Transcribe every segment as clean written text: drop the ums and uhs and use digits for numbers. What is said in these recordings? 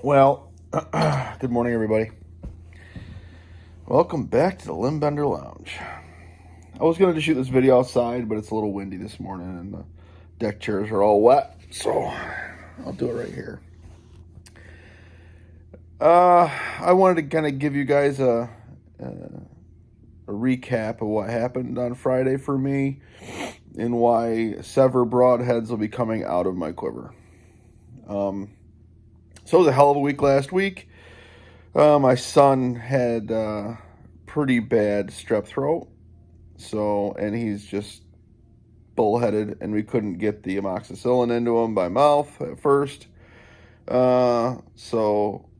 Well, good morning, everybody. Welcome back to the Limbender Lounge. I was going to shoot this video outside, but it's a little windy this morning, and the deck chairs are all wet, so I'll do it right here. I wanted to kind of give you guys a recap of what happened on Friday for me and why Sevr Broadheads will be coming out of my quiver. So it was a hell of a week last week. My son had pretty bad strep throat, and he's just bullheaded, and we couldn't get the amoxicillin into him by mouth at first. So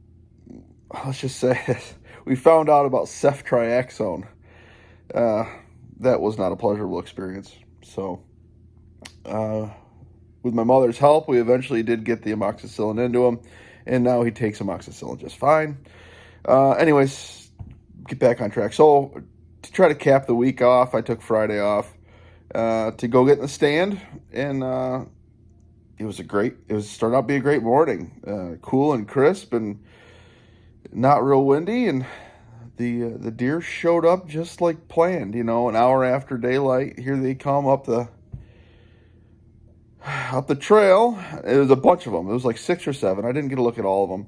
let's just say we found out about ceftriaxone. That was not a pleasurable experience. So with my mother's help, we eventually did get the amoxicillin into him, and now he takes amoxicillin just fine. Anyways, get back on track. So to try to cap the week off, I took Friday off to go get in the stand, and it started out to be a great morning, cool and crisp and not real windy, and the deer showed up just like planned. An hour after daylight, here they come up the trail. It was a bunch of them. It was like 6 or 7. I didn't get a look at all of them.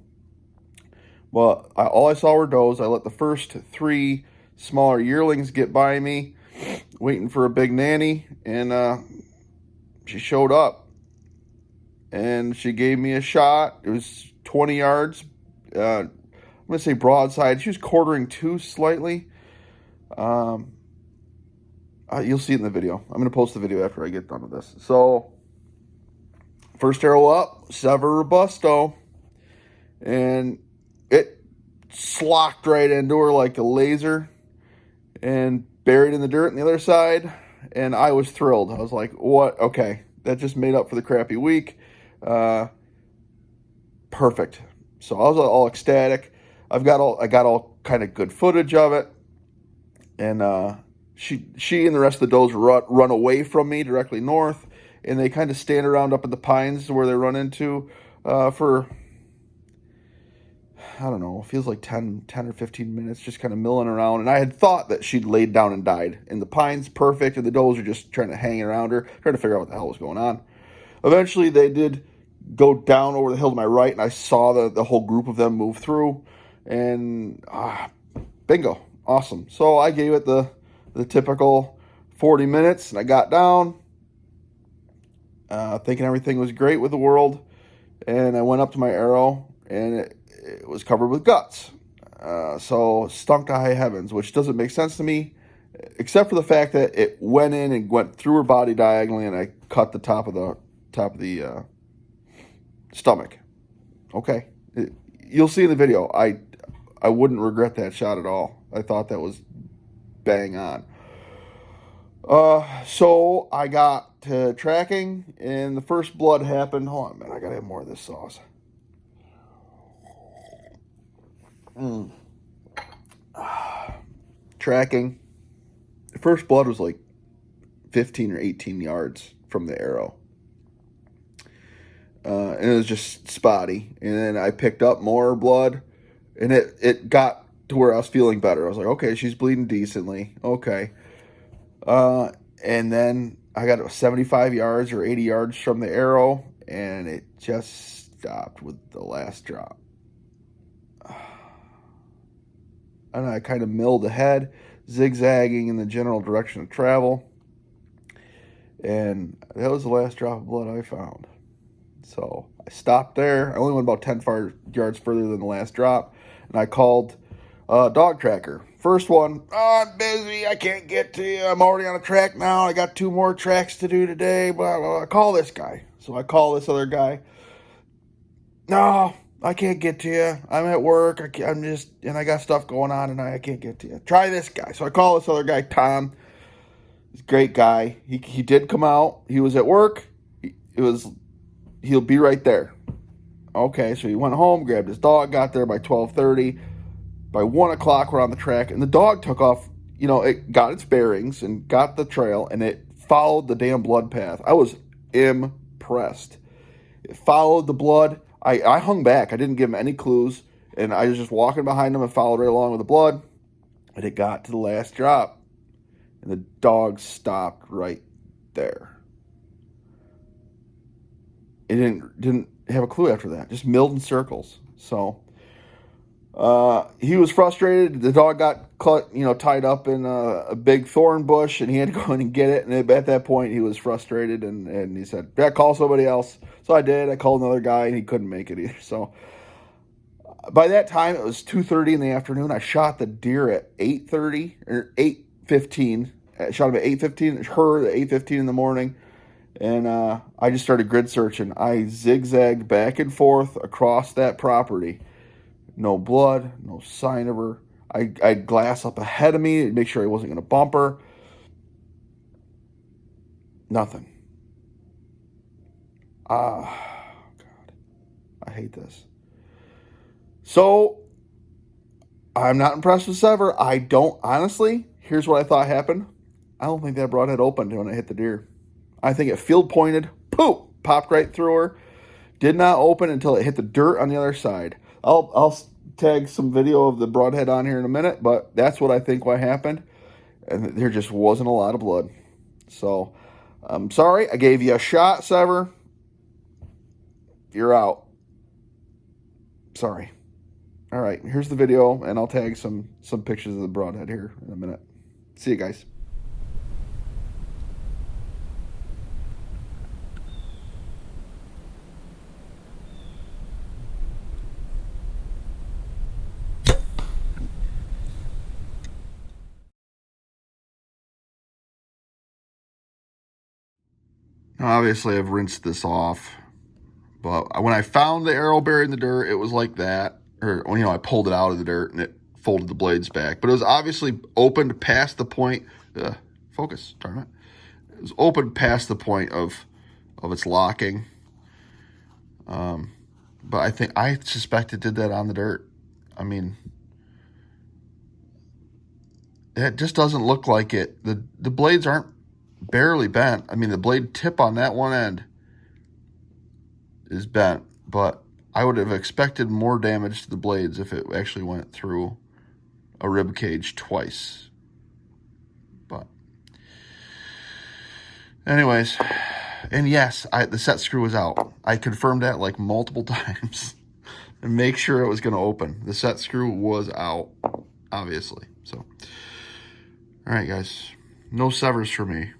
Well, all I saw were does. I let the first 3 smaller yearlings get by me, waiting for a big nanny, and she showed up, and she gave me a shot. It was 20 yards. I'm going to say broadside. She was quartering to slightly. You'll see it in the video. I'm going to post the video after I get done with this. So, first arrow up, Sevr Robusto, and it slocked right into her like a laser and buried in the dirt on the other side, and I was thrilled. I was like, what? Okay, that just made up for the crappy week. Perfect. So I was all ecstatic. I got all kind of good footage of it, and she and the rest of the does run away from me directly north, and they kind of stand around up in the pines where they run into for, I don't know, it feels like 10 or 15 minutes, just kind of milling around. And I had thought that she'd laid down and died. And the pine's perfect, and the does are just trying to hang around her, trying to figure out what the hell was going on. Eventually, they did go down over the hill to my right, and I saw the whole group of them move through. And bingo, awesome. So I gave it the typical 40 minutes, and I got down, thinking everything was great with the world. And I went up to my arrow, and it was covered with guts. So stunk to high heavens, which doesn't make sense to me, except for the fact that it went in and went through her body diagonally, and I cut the top of the stomach. Okay, you'll see in the video. I wouldn't regret that shot at all. I thought that was bang on. So I got to tracking, and the first blood happened. Hold on a minute, I gotta have more of this sauce. Tracking. The first blood was like 15 or 18 yards from the arrow. And it was just spotty. And then I picked up more blood, and it got to where I was feeling better. I was like, okay, she's bleeding decently. Okay. And then I got 75 yards or 80 yards from the arrow, and it just stopped with the last drop. And I kind of milled ahead, zigzagging in the general direction of travel. And that was the last drop of blood I found. So I stopped there. I only went about 10 yards further than the last drop. And I called dog tracker. First one, I'm busy. I can't get to you. I'm already on a track now. I got 2 more tracks to do today. Blah, blah, blah. Call this guy. So I call this other guy. No, I can't get to you. I'm at work. I got stuff going on, and I can't get to you. Try this guy. So I call this other guy, Tom. He's a great guy. He did come out. He was at work. He'll be right there. Okay, so he went home, grabbed his dog, got there by 12:30. By 1 o'clock, we're on the track, and the dog took off. It got its bearings and got the trail, and it followed the damn blood path. I was impressed. It followed the blood. I hung back. I didn't give him any clues, and I was just walking behind him and followed right along with the blood. And it got to the last drop, and the dog stopped right there. It didn't have a clue after that. Just milled in circles. So he was frustrated. The dog got caught, tied up in a big thorn bush, and he had to go in and get it. And at that point, he was frustrated, and he said, "Yeah, call somebody else." So I did. I called another guy, and he couldn't make it either. So by that time, it was 2:30 in the afternoon. I shot the deer at 8:30 or 8:15. I shot him at 8:15. Her at 8:15 in the morning. And I just started grid searching. I zigzagged back and forth across that property. No blood, no sign of her. I'd glass up ahead of me to make sure I wasn't going to bump her. Nothing. God. I hate this. So, I'm not impressed with Sevr. I don't, honestly, here's what I thought happened. I don't think that broadhead opened when I hit the deer. I think it field pointed, poof, popped right through her. Did not open until it hit the dirt on the other side. I'll tag some video of the broadhead on here in a minute, but that's what I think what happened. And there just wasn't a lot of blood. So, I'm sorry. I gave you a shot, Sevr. You're out. Sorry. All right, here's the video, and I'll tag some pictures of the broadhead here in a minute. See you guys. Now, obviously, I've rinsed this off, but when I found the arrow buried in the dirt, it was like that. Or, I pulled it out of the dirt and it folded the blades back. But it was obviously opened past the point. Focus, darn it. It was opened past the point of its locking. But I suspect it did that on the dirt. I mean, it just doesn't look like it. The blades aren't barely bent. I mean, the blade tip on that one end is bent, but I would have expected more damage to the blades if it actually went through a rib cage twice. But anyways, and yes, the set screw was out. I confirmed that like multiple times and make sure it was going to open. The set screw was out, obviously. So, all right, guys, no Sevrs for me.